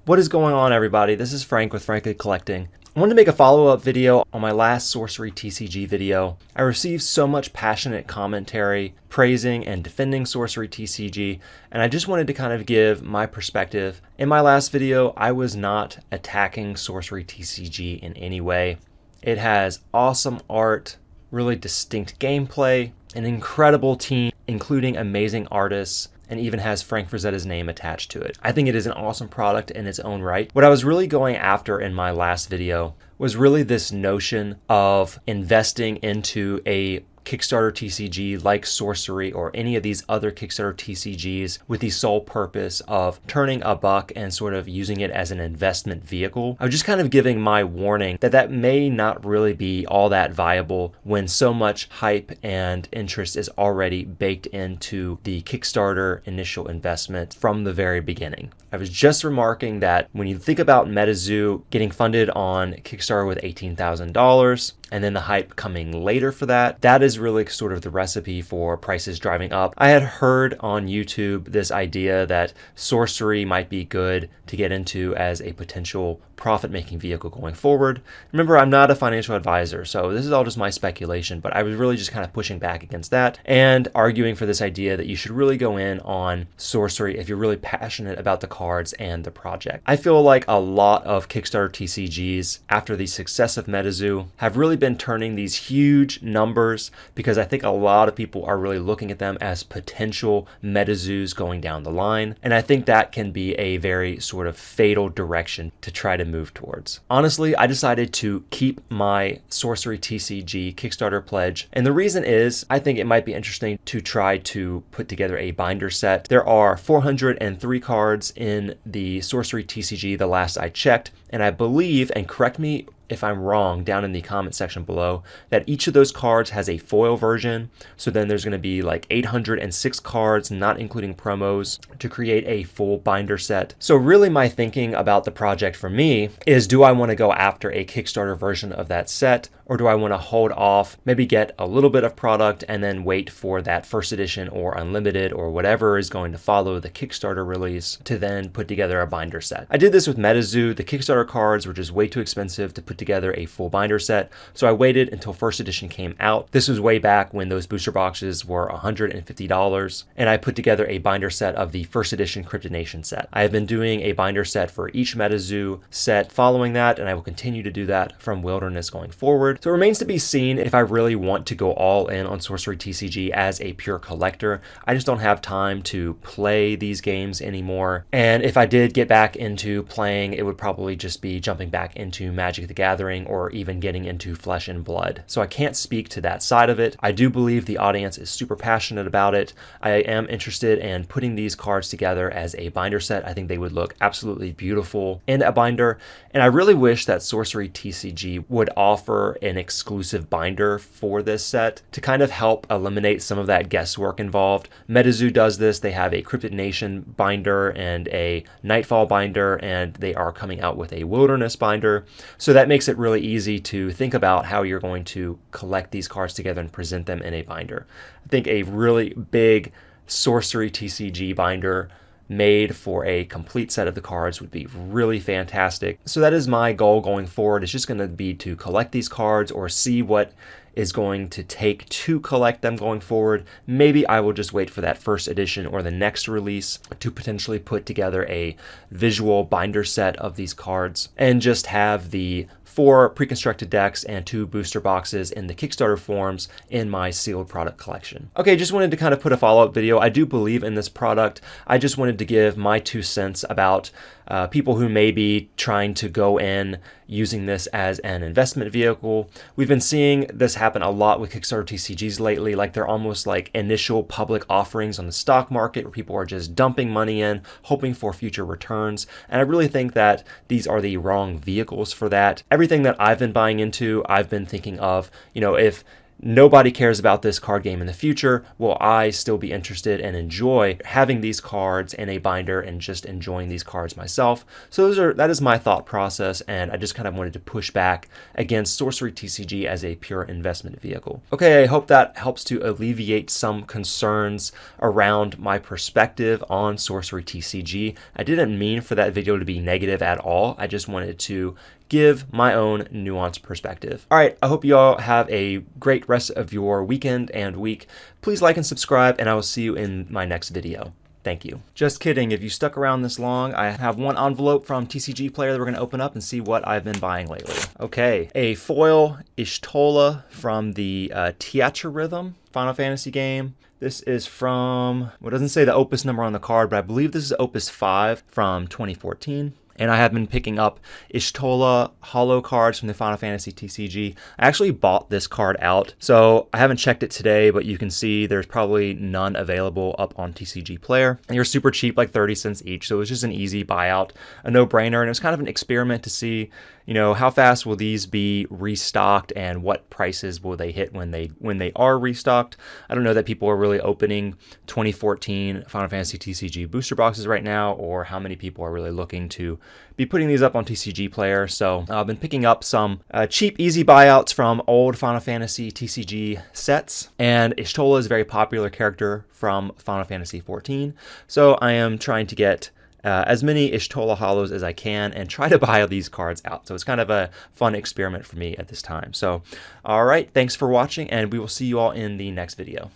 What is going on, everybody? This is Frank with Frankly Collecting. I wanted to make a follow-up video on my last Sorcery TCG video. I received so much passionate commentary praising and defending Sorcery TCG, and I just wanted to kind of give my perspective. In my last video, I was not attacking Sorcery TCG in any way. It has awesome art, really distinct gameplay, an incredible team, including amazing artists, and even has Frank Frazetta's name attached to it. I think it is an awesome product in its own right. What I was really going after in my last video was really this notion of investing into a Kickstarter TCG like Sorcery or any of these other Kickstarter TCGs with the sole purpose of turning a buck and sort of using it as an investment vehicle. I was just kind of giving my warning that that may not really be all that viable when so much hype and interest is already baked into the Kickstarter initial investment from the very beginning. I was just remarking that when you think about MetaZoo getting funded on Kickstarter with $18,000 and then the hype coming later for that, that is really sort of the recipe for prices driving up. I had heard on YouTube this idea that Sorcery might be good to get into as a potential profit-making vehicle going forward. Remember, I'm not a financial advisor, so this is all just my speculation, but I was really just kind of pushing back against that and arguing for this idea that you should really go in on Sorcery if you're really passionate about the cards and the project. I feel like a lot of Kickstarter TCGs, after the success of MetaZoo, have really been turning these huge numbers because I think a lot of people are really looking at them as potential MetaZoos going down the line, and I think that can be a very sort of fatal direction to try to move towards. Honestly, I decided to keep my Sorcery TCG Kickstarter pledge, and the reason is I think it might be interesting to try to put together a binder set. There are 403 cards in the Sorcery TCG the last I checked, and I believe, and correct me if I'm wrong down in the comment section below, that each of those cards has a foil version. So then there's going to be like 806 cards, not including promos, to create a full binder set. So really my thinking about the project for me is, do I want to go after a Kickstarter version of that set, or do I want to hold off, maybe get a little bit of product and then wait for that first edition or unlimited or whatever is going to follow the Kickstarter release to then put together a binder set? I did this with MetaZoo. The Kickstarter cards were just way too expensive to put together a full binder set, so I waited until first edition came out. This was way back when those booster boxes were $150, and I put together a binder set of the first edition Cryptid Nation set. I have been doing a binder set for each MetaZoo set following that, and I will continue to do that from Wilderness going forward. So it remains to be seen if I really want to go all in on Sorcery TCG as a pure collector. I just don't have time to play these games anymore, and if I did get back into playing, it would probably just be jumping back into Magic the Gathering or even getting into Flesh and Blood. So I can't speak to that side of it. I do believe the audience is super passionate about it. I am interested in putting these cards together as a binder set. I think they would look absolutely beautiful in a binder, and I really wish that Sorcery TCG would offer an exclusive binder for this set to kind of help eliminate some of that guesswork involved. MetaZoo does this. They have a Cryptid Nation binder and a Nightfall binder, and they are coming out with a Wilderness binder. So that makes it really easy to think about how you're going to collect these cards together and present them in a binder. I think a really big Sorcery TCG binder made for a complete set of the cards would be really fantastic. So that is my goal going forward. It's just going to be to collect these cards or see what is going to take to collect them going forward. Maybe I will just wait for that first edition or the next release to potentially put together a visual binder set of these cards and just have the 4 pre-constructed decks and 2 booster boxes in the Kickstarter forms in my sealed product collection. Okay, just wanted to kind of put a follow-up video. I do believe in this product. I just wanted to give my 2 cents about people who may be trying to go in using this as an investment vehicle. We've been seeing this happen a lot with Kickstarter TCGs lately, like they're almost like initial public offerings on the stock market where people are just dumping money in, hoping for future returns. And I really think that these are the wrong vehicles for that. Everything that I've been buying into, I've been thinking of, if nobody cares about this card game in the future, will I still be interested and enjoy having these cards in a binder and just enjoying these cards myself? So that is my thought process, and I just kind of wanted to push back against Sorcery TCG as a pure investment vehicle. Okay, I hope that helps to alleviate some concerns around my perspective on Sorcery TCG. I didn't mean for that video to be negative at all. I just wanted to give my own nuanced perspective. All right, I hope you all have a great rest of your weekend and week. Please like and subscribe, and I will see you in my next video. Thank you. Just kidding. If you stuck around this long, I have one envelope from TCG Player that we're going to open up and see what I've been buying lately. Okay, a foil Y'shtola from the Theatrhythm Final Fantasy game. This is from, well, it doesn't say the opus number on the card, but I believe this is opus 5 from 2014. And I have been picking up Y'shtola holo cards from the Final Fantasy TCG. I actually bought this card out, so I haven't checked it today, but you can see there's probably none available up on TCG Player. And you're super cheap, like 30 cents each, so it was just an easy buyout, a no-brainer, and it was kind of an experiment to see, you know, how fast will these be restocked and what prices will they hit when they are restocked. I don't know that people are really opening 2014 Final Fantasy TCG booster boxes right now, or how many people are really looking to be putting these up on TCG Player. So I've been picking up some cheap, easy buyouts from old Final Fantasy TCG sets, and Y'shtola is a very popular character from Final Fantasy 14. So I am trying to get as many Y'shtola holos as I can and try to buy these cards out. So it's kind of a fun experiment for me at this time. So, all right, thanks for watching, and we will see you all in the next video.